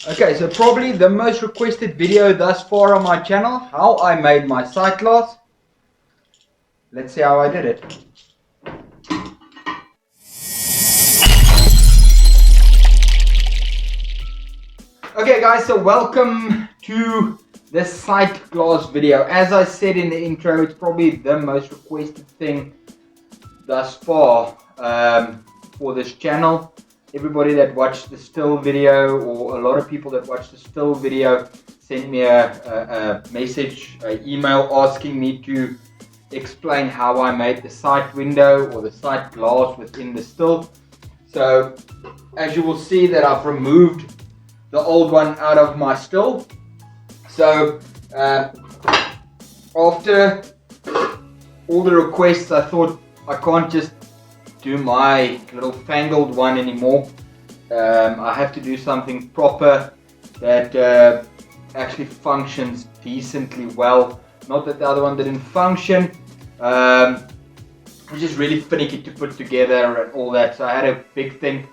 Okay, so probably the most requested video thus far on my channel, how I made my sight glass. Let's see how I did it. Okay guys, so welcome to this sight glass video. As I said in the intro, it's probably the most requested thing thus far for this channel. Everybody that watched the still video, or a lot of people that watched the still video, sent me a message, an email asking me to explain how I made the sight window or the sight glass within the still. So as you will see that I've removed the old one out of my still. So after all the requests, I thought I can't just do my little fangled one anymore. I have to do something proper that actually functions decently well. Not that the other one didn't function. It was just really finicky to put together and all that. So I had a big think.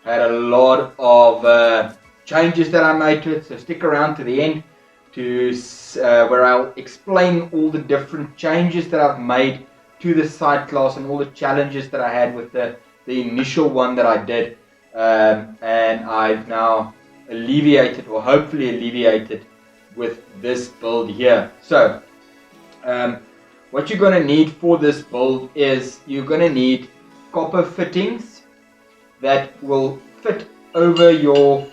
I had a lot of changes that I made to it. So stick around to the end to where I'll explain all the different changes that I've made to the sight glass and all the challenges that I had with the initial one that I did, and I've now alleviated, or hopefully alleviated, with this build here. So what you're going to need for this build is you're going to need copper fittings that will fit over your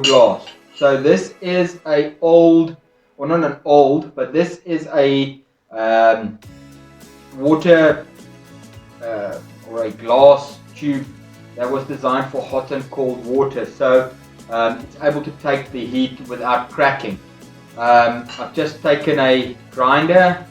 glass. So this is a old, or not an old, but this is a water or a glass tube that was designed for hot and cold water, so it's able to take the heat without cracking. I've just taken a grinder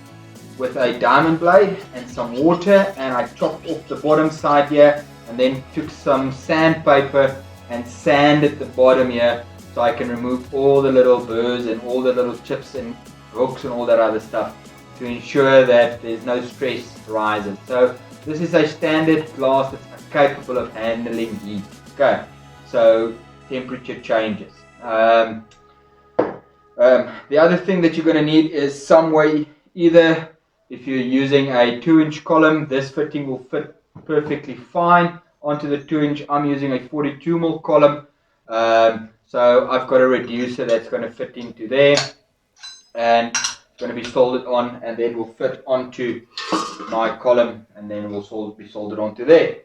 with a diamond blade and some water, and I chopped off the bottom side here, and then took some sandpaper and sanded the bottom here so I can remove all the little burrs and all the little chips and hooks and all that other stuff, to ensure that there's no stress rises. So this is a standard glass that's capable of handling heat. Okay, so temperature changes. The other thing that you're going to need is some way, either if you're using a 2-inch column, this fitting will fit perfectly fine onto the 2-inch. I'm using a 42mm column, so I've got a reducer that's going to fit into there, and going to be soldered on, and then will fit onto my column, and then will be soldered onto there.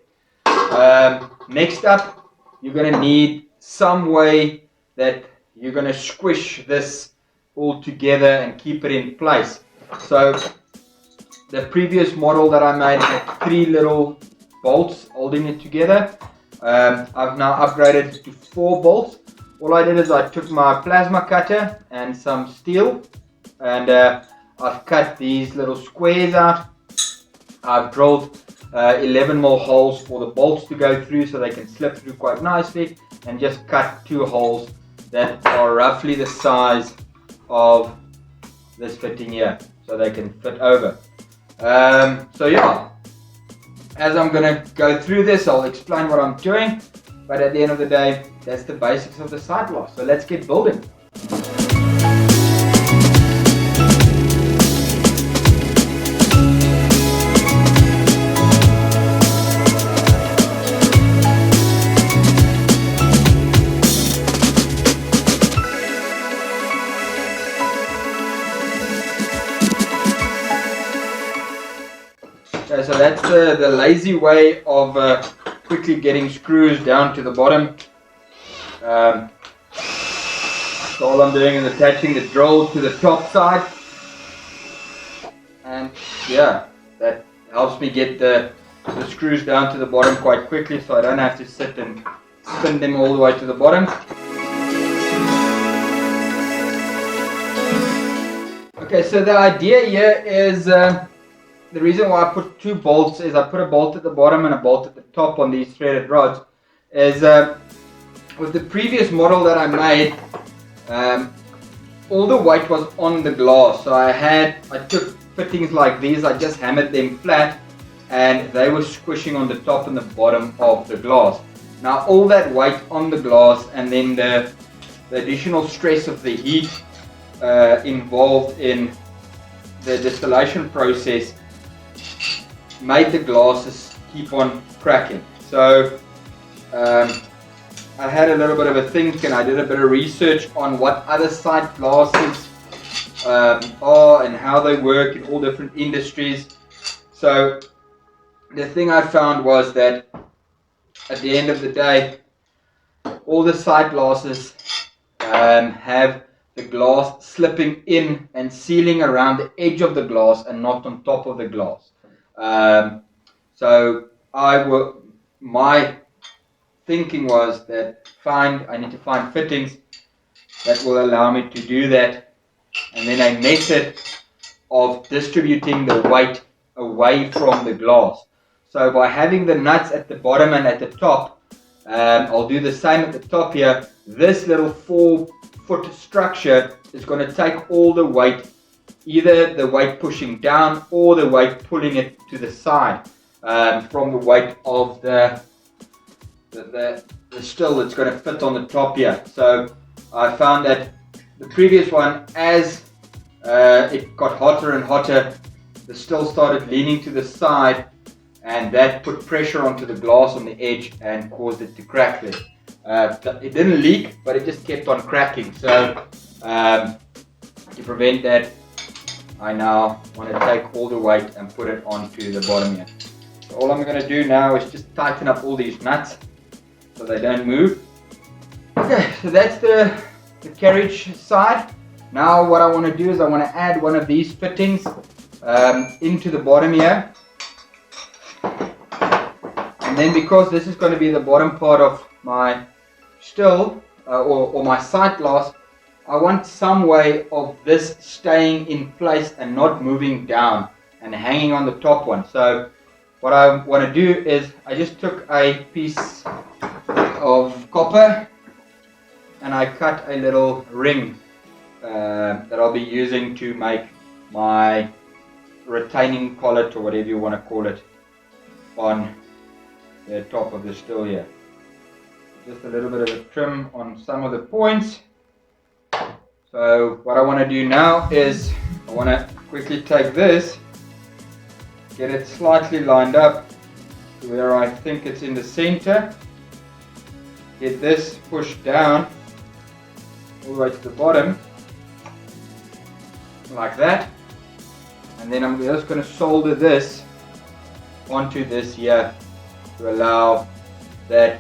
Next up, you're going to need some way that you're going to squish this all together and keep it in place. So the previous model that I made had 3 little bolts holding it together. I've now upgraded it to 4 bolts. All I did is I took my plasma cutter and some steel, and I've cut these little squares out. I've drilled 11mm holes for the bolts to go through so they can slip through quite nicely, and just cut 2 holes that are roughly the size of this fitting here so they can fit over. So yeah, as I'm gonna go through this, I'll explain what I'm doing, but at the end of the day, that's the basics of the sight glass. So let's get building. Okay, so that's the lazy way of quickly getting screws down to the bottom. So all I'm doing is attaching the drill to the top side, and yeah, that helps me get the screws down to the bottom quite quickly, so I don't have to sit and spin them all the way to the bottom. Okay, so the idea here is the reason why I put 2 bolts is I put a bolt at the bottom and a bolt at the top on these threaded rods. Is with the previous model that I made, all the weight was on the glass. So I took fittings like these, I just hammered them flat, and they were squishing on the top and the bottom of the glass. Now all that weight on the glass, and then the the additional stress of the heat involved in the distillation process made the glasses keep on cracking. So I had a little bit of a think, and I did a bit of research on what other sight glasses are and how they work in all different industries. So the thing I found was that at the end of the day, all the sight glasses have the glass slipping in and sealing around the edge of the glass and not on top of the glass. So my thinking was that I need to find fittings that will allow me to do that, and then a method of distributing the weight away from the glass. So by having the nuts at the bottom and at the top, I'll do the same at the top here. This little 4-foot structure is going to take all the weight, either the weight pushing down or the weight pulling it to the side, from the weight of the still that's going to fit on the top here. So I found that the previous one, as it got hotter and hotter, the still started leaning to the side, and that put pressure onto the glass on the edge and caused it to crack there. It didn't leak, but it just kept on cracking. So to prevent that, I now want to take all the weight and put it onto the bottom here. So all I'm going to do now is just tighten up all these nuts so they don't move. Okay, so that's the carriage side. Now what I want to do is I want to add one of these fittings into the bottom here. And then, because this is going to be the bottom part of my still or my sight glass, I want some way of this staying in place and not moving down and hanging on the top one. So what I want to do is I just took a piece of copper and I cut a little ring that I'll be using to make my retaining collet, or whatever you want to call it, on the top of the still here. Just a little bit of a trim on some of the points. So what I want to do now is I want to quickly take this, get it slightly lined up to where I think it's in the center, get this pushed down all the way to the bottom like that, and then I'm just going to solder this onto this here to allow that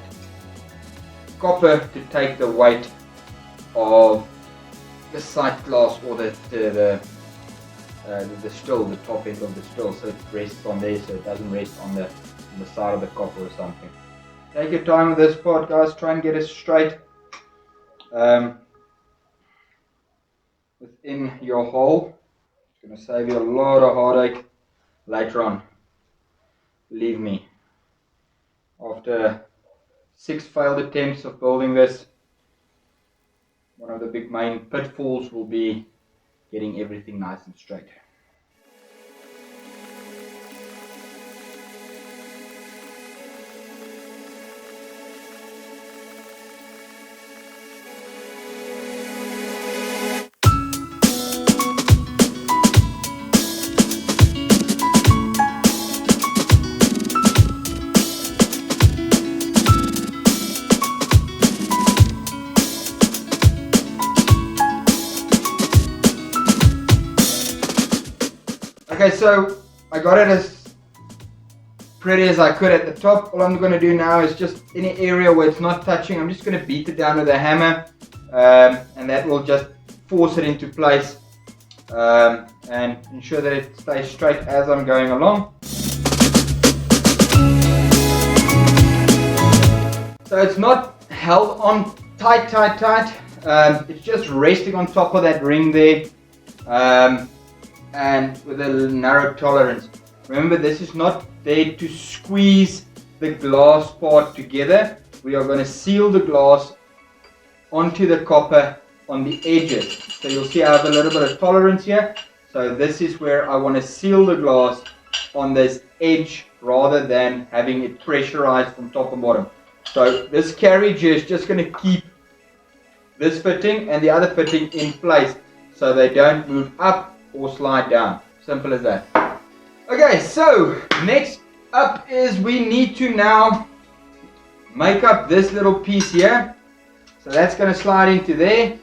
copper to take the weight of the sight glass, or the still, the top end of the still, so it rests on there, so it doesn't rest on the side of the copper or something. Take your time with this part, guys. Try and get it straight within your hole. It's going to save you a lot of heartache later on. Believe me. After 6 failed attempts of building this, one of the big main pitfalls will be getting everything nice and straight. Okay, so I got it as pretty as I could at the top. All I'm going to do now is just any area where it's not touching, I'm just going to beat it down with a hammer, and that will just force it into place and ensure that it stays straight as I'm going along. So it's not held on tight, it's just resting on top of that ring there. And with a narrow tolerance. Remember, this is not there to squeeze the glass part together. We are going to seal the glass onto the copper on the edges. So you'll see I have a little bit of tolerance here. So this is where I want to seal the glass on this edge rather than having it pressurized from top and bottom. So this carriage is just going to keep this fitting and the other fitting in place so they don't move up or slide down. Simple as that. Okay, so next up is we need to now make up this little piece here. So that's going to slide into there.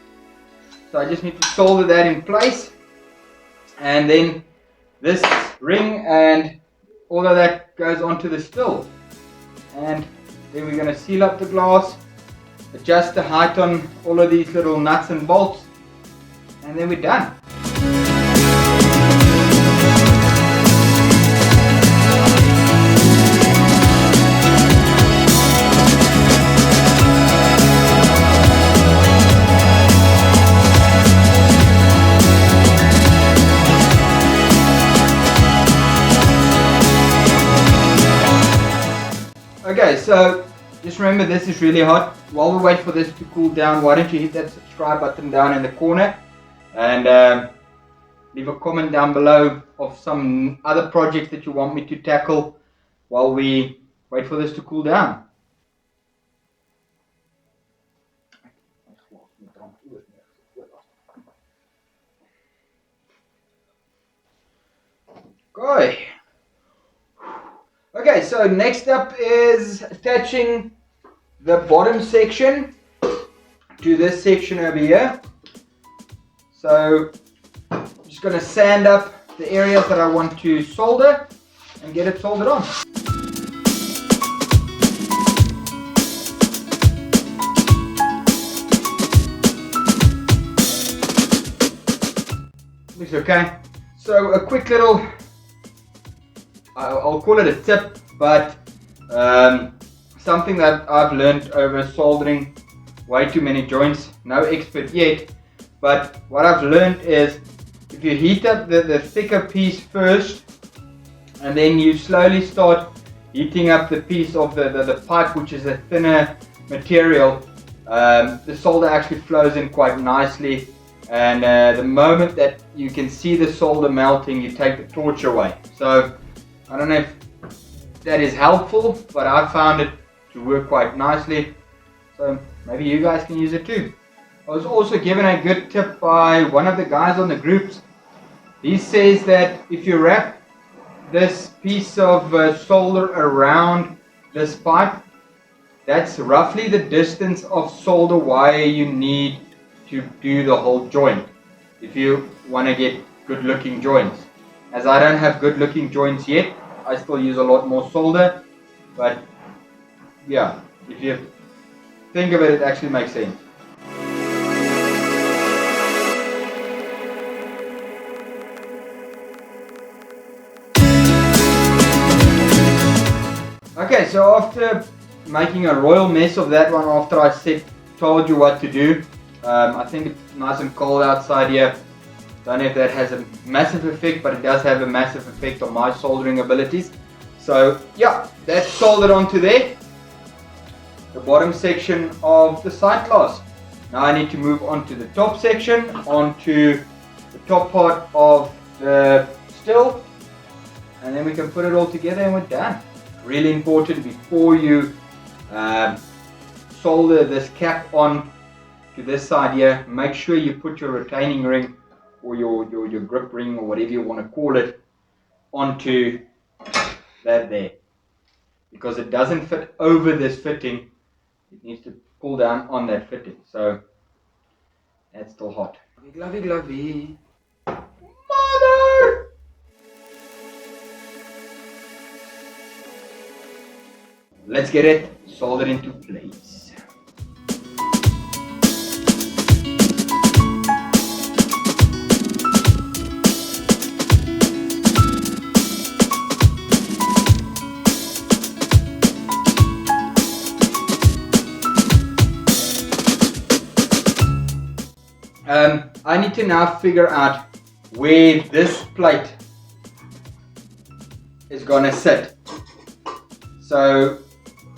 So I just need to solder that in place. And then this ring and all of that goes onto the still. And then we're going to seal up the glass, adjust the height on all of these little nuts and bolts, and then we're done. Okay, so just remember this is really hot. While we wait for this to cool down, why don't you hit that subscribe button down in the corner and leave a comment down below of some other projects that you want me to tackle while we wait for this to cool down. Okay, so next up is attaching the bottom section to this section over here. So I'm just going to sand up the areas that I want to solder and get it soldered on. Looks okay. So a quick little, I'll call it a tip, but something that I've learned over soldering way too many joints, no expert yet, but what I've learned is if you heat up the thicker piece first and then you slowly start heating up the piece of the pipe, which is a thinner material, the solder actually flows in quite nicely, and the moment that you can see the solder melting, you take the torch away. So I don't know if that is helpful, but I found it to work quite nicely, so maybe you guys can use it too. I was also given a good tip by one of the guys on the groups. He says that if you wrap this piece of solder around this pipe, that's roughly the distance of solder wire you need to do the whole joint if you want to get good looking joints. As I don't have good looking joints yet, I still use a lot more solder, but yeah, if you think of it, it actually makes sense. Okay, so after making a royal mess of that one, after I told you what to do, I think it's nice and cold outside here. Don't know if that has a massive effect, but it does have a massive effect on my soldering abilities. So yeah, that's soldered onto there, the bottom section of the sight glass. Now I need to move on to the top section, onto the top part of the still, and then we can put it all together and we're done. Really important, before you solder this cap on to this side here, make sure you put your retaining ring or your grip ring or whatever you want to call it onto that there, because it doesn't fit over this fitting. It needs to pull down on that fitting. So that's still hot. Glovey, glovey. Mother! Let's get it soldered into place. I need to now figure out where this plate is going to sit. So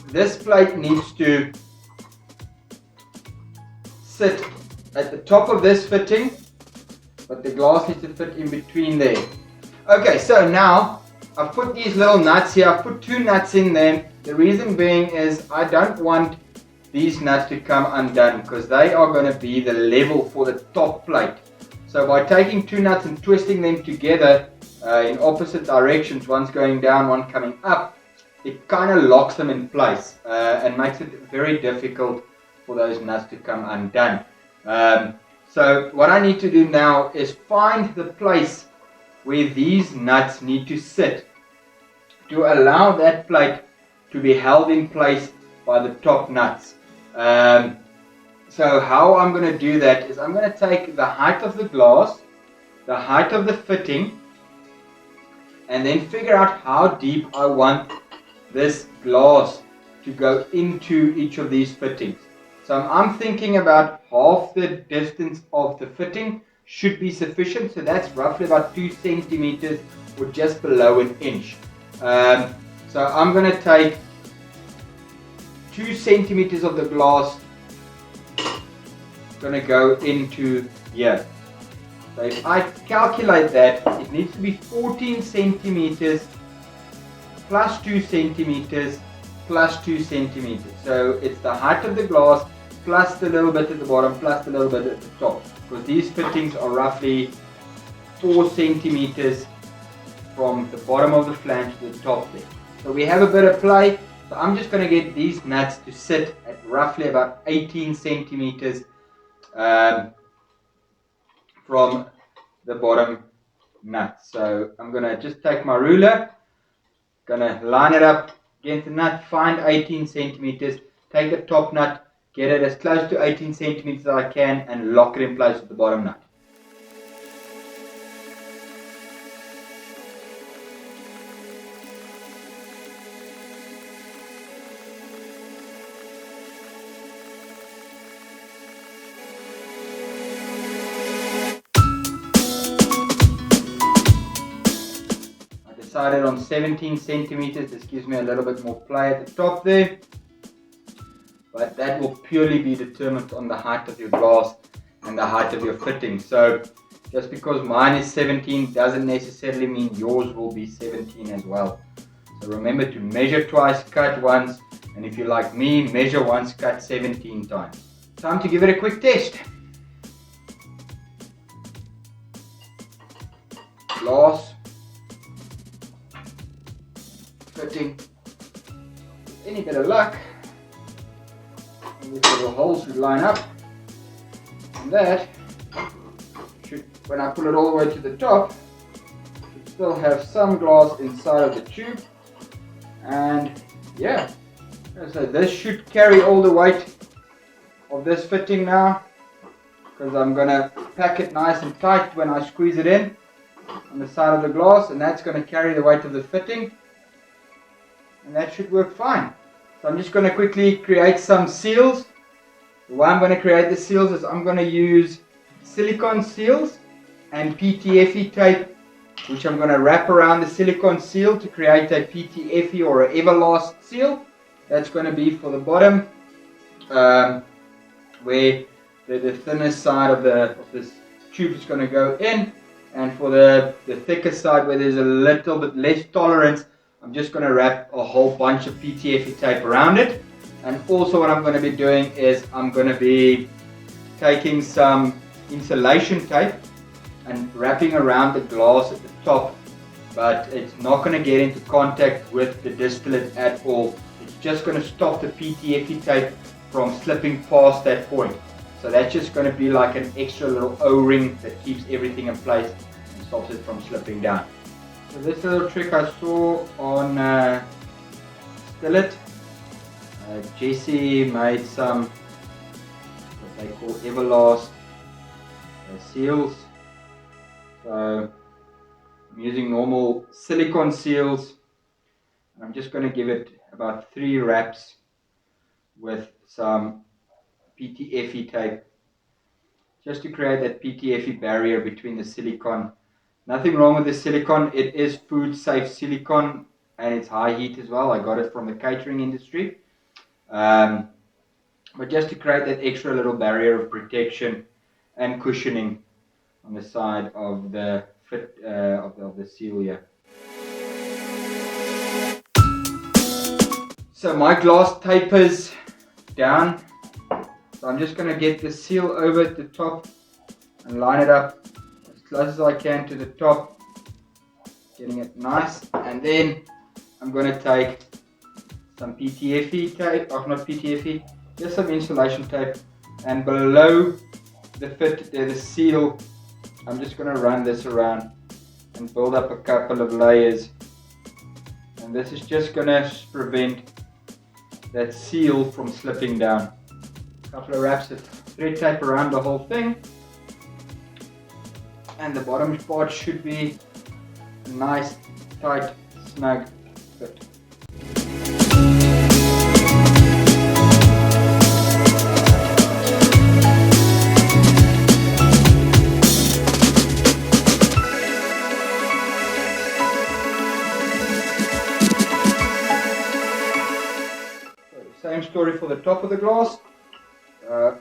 this plate needs to sit at the top of this fitting, but the glass needs to fit in between there. Okay, so now I've put these little nuts here. I've put 2 nuts in there. The reason being is I don't want these nuts to come undone, because they are going to be the level for the top plate. So by taking two nuts and twisting them together in opposite directions, one's going down, one coming up, it kind of locks them in place and makes it very difficult for those nuts to come undone. So what I need to do now is find the place where these nuts need to sit to allow that plate to be held in place by the top nuts. So how I'm going to do that is I'm going to take the height of the glass, the height of the fitting, and then figure out how deep I want this glass to go into each of these fittings. So I'm thinking about half the distance of the fitting should be sufficient. So that's roughly about 2 centimeters or just below an inch. So I'm going to take 2 centimeters of the glass, going to go into here. So if I calculate that, it needs to be 14 centimeters plus 2 centimeters plus 2 centimeters. So it's the height of the glass plus the little bit at the bottom plus the little bit at the top, because these fittings are roughly 4 centimeters from the bottom of the flange to the top there. So we have a bit of play. So I'm just going to get these nuts to sit at roughly about 18 centimeters from the bottom nut. So I'm going to just take my ruler, going to line it up against the nut, find 18 centimeters, take the top nut, get it as close to 18 centimeters as I can, and lock it in place with the bottom nut. Decided on 17 centimeters. This gives me a little bit more play at the top there, but that will purely be determined on the height of your glass and the height of your fitting. So just because mine is 17 doesn't necessarily mean yours will be 17 as well. So remember to measure twice, cut once, and if you're like me, measure once, cut 17 times. Time to give it a quick test. Glass, fitting. With any bit of luck, these little holes should line up, and that should, when I pull it all the way to the top, should still have some glass inside of the tube. And yeah, so this should carry all the weight of this fitting now, because I'm going to pack it nice and tight when I squeeze it in on the side of the glass, and that's going to carry the weight of the fitting. And that should work fine. So I'm just going to quickly create some seals. The way I'm going to create the seals is I'm going to use silicone seals and PTFE tape, which I'm going to wrap around the silicone seal to create a PTFE or an Everlast seal. That's going to be for the bottom, where the thinner side of this tube is going to go in, and for the thicker side where there's a little bit less tolerance, I'm just going to wrap a whole bunch of PTFE tape around it. And also what I'm going to be doing is I'm going to be taking some insulation tape and wrapping around the glass at the top, but it's not going to get into contact with the distillate at all. It's just going to stop the PTFE tape from slipping past that point. So that's just going to be like an extra little O-ring that keeps everything in place and stops it from slipping down. So this little trick I saw on Stillet. Jesse made some what they call Everlast seals. So I'm using normal silicone seals, and I'm just going to give it about 3 wraps with some PTFE tape, just to create that PTFE barrier between the silicone. Nothing wrong with the silicone, it is food safe silicone and it's high heat as well. I got it from the catering industry. But just to create that extra little barrier of protection and cushioning on the side of the fit of the seal here. So my glass tapers down So I'm just going to get the seal over at the top and line it up as close as I can to the top, getting it nice. And then I'm going to take some PTFE tape, or not PTFE, just some insulation tape, and below the fit, the seal, I'm just going to run this around and build up a couple of layers. And this is just going to prevent that seal from slipping down. A couple of wraps of thread tape around the whole thing, and the bottom part should be a nice, tight, snug fit. Same story for the top of the glass.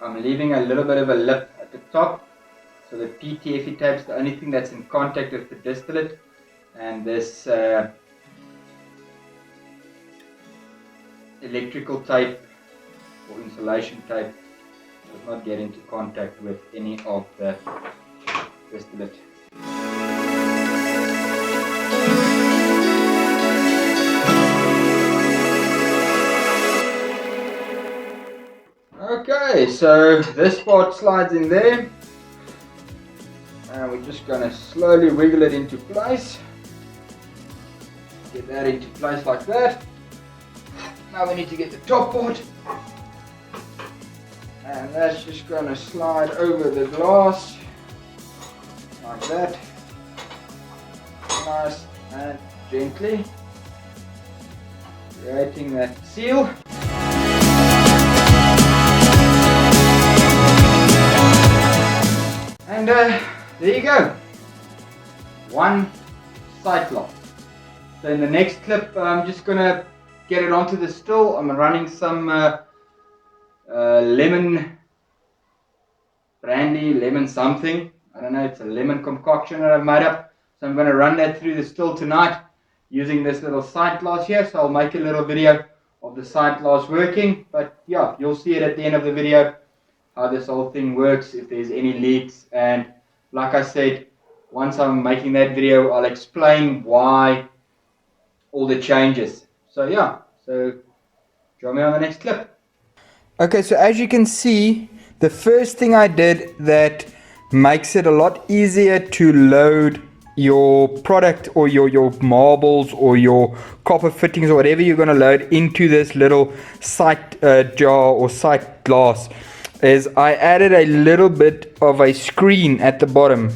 I'm leaving a little bit of a lip at the top, so the PTFE tape is the only thing that's in contact with the distillate, and this electrical tape or insulation tape does not get into contact with any of the distillate. Okay, so this part slides in there, and we're just going to slowly wiggle it into place. Get that into place like that. Now we need to get the top part, and that's just going to slide over the glass like that, nice and gently, creating that seal. And there you go, one sight lock. So in the next clip, I'm just going to get it onto the still. I'm running some lemon brandy, lemon something. I don't know, it's a lemon concoction that I've made up. So I'm going to run that through the still tonight using this little sight glass here. So I'll make a little video of the sight glass working. But yeah, you'll see it at the end of the video, how this whole thing works, if there's any leaks. And like I said, once I'm making that video, I'll explain why all the changes. So yeah, so join me on the next clip. Okay, so as you can see, the first thing I did that makes it a lot easier to load your product or your marbles or your copper fittings or whatever you're going to load into this little sight jar or sight glass is I added a little bit of a screen at the bottom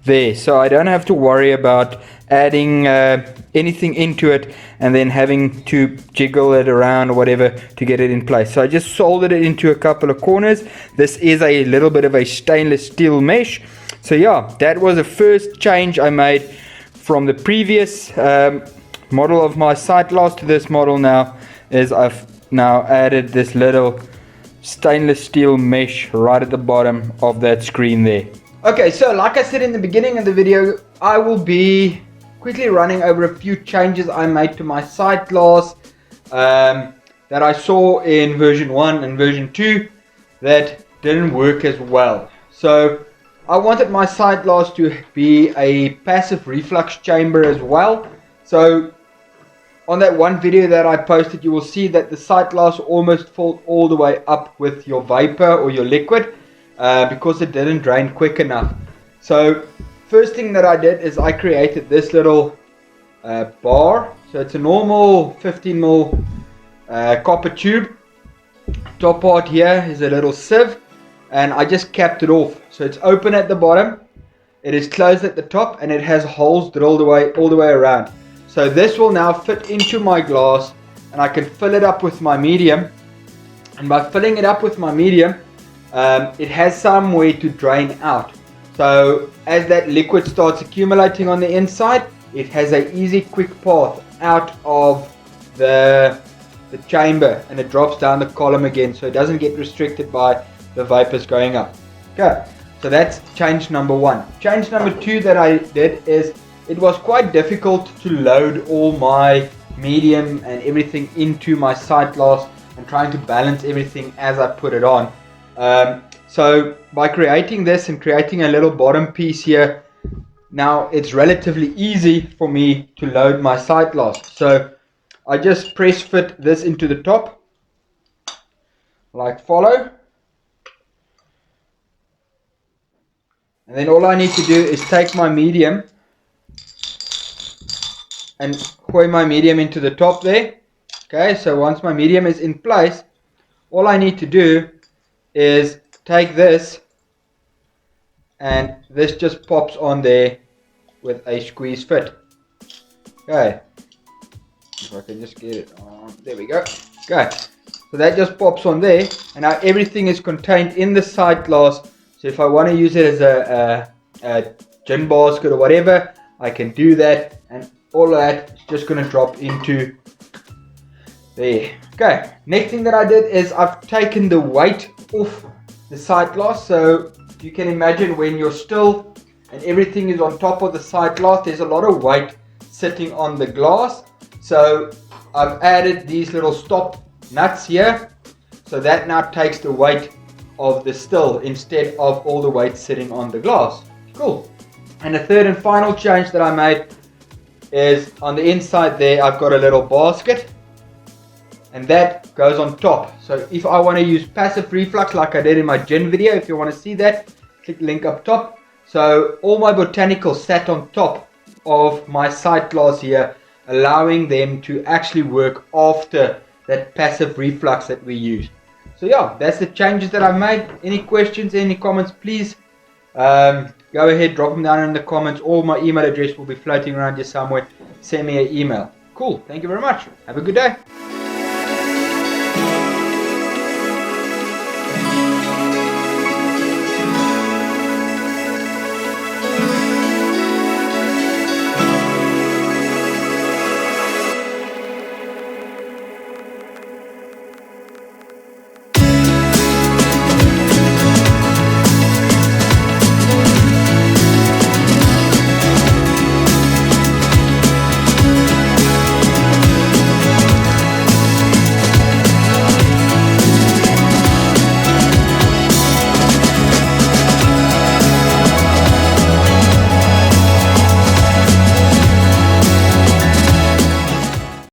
there, so I don't have to worry about adding anything into it and then having to jiggle it around or whatever to get it in place. So I just soldered it into a couple of corners. This is a little bit of a stainless steel mesh. So yeah, that was the first change I made from the previous model of my sight glass to this model now, is I've now added this little stainless steel mesh right at the bottom of that screen there. Okay, so like I said in the beginning of the video, I will be quickly running over a few changes I made to my sight glass that I saw in version 1 and version 2 that didn't work as well. So I wanted my sight glass to be a passive reflux chamber as well. So on that one video that I posted, you will see that the sight glass almost filled all the way up with your vapor or your liquid because it didn't drain quick enough. So first thing that I did is I created this little bar. So it's a normal 15mm copper tube. Top part here is a little sieve, and I just capped it off. So it's open at the bottom, it is closed at the top, and it has holes drilled all the way around. So this will now fit into my glass, and I can fill it up with my medium. And by filling it up with my medium, it has somewhere to drain out. So as that liquid starts accumulating on the inside, it has an easy, quick path out of the chamber, and it drops down the column again, so it doesn't get restricted by the vapors going up. Okay, so that's change number 1. Change number 2 that I did is it was quite difficult to load all my medium and everything into my sight glass and trying to balance everything as I put it on. So by creating this and creating a little bottom piece here, now it's relatively easy for me to load my sight glass. So I just press fit this into the top, like follow. And then all I need to do is take my medium and gooi my medium into the top there. Okay, so once my medium is in place, all I need to do is take this, and this just pops on there with a squeeze fit. Okay, if I can just get it on, there we go. Okay, so that just pops on there, and now everything is contained in the sight glass. So if I want to use it as a gin basket or whatever, I can do that, and all of that is just going to drop into there. Okay, next thing that I did is I've taken the weight off the sight glass. So you can imagine when you're still and everything is on top of the sight glass, there's a lot of weight sitting on the glass. So I've added these little stop nuts here, so that now takes the weight of the still instead of all the weight sitting on the glass. Cool. And the third and final change that I made is on the inside there I've got a little basket, and that goes on top. So if I want to use passive reflux like I did in my gin video, if you want to see that, click the link up top. So all my botanicals sat on top of my sight glass here, allowing them to actually work after that passive reflux that we used. So yeah, that's the changes that I've made. Any questions, any comments, please go ahead, drop them down in the comments. Or my email address will be floating around here somewhere. Send me an email. Cool, thank you very much. Have a good day.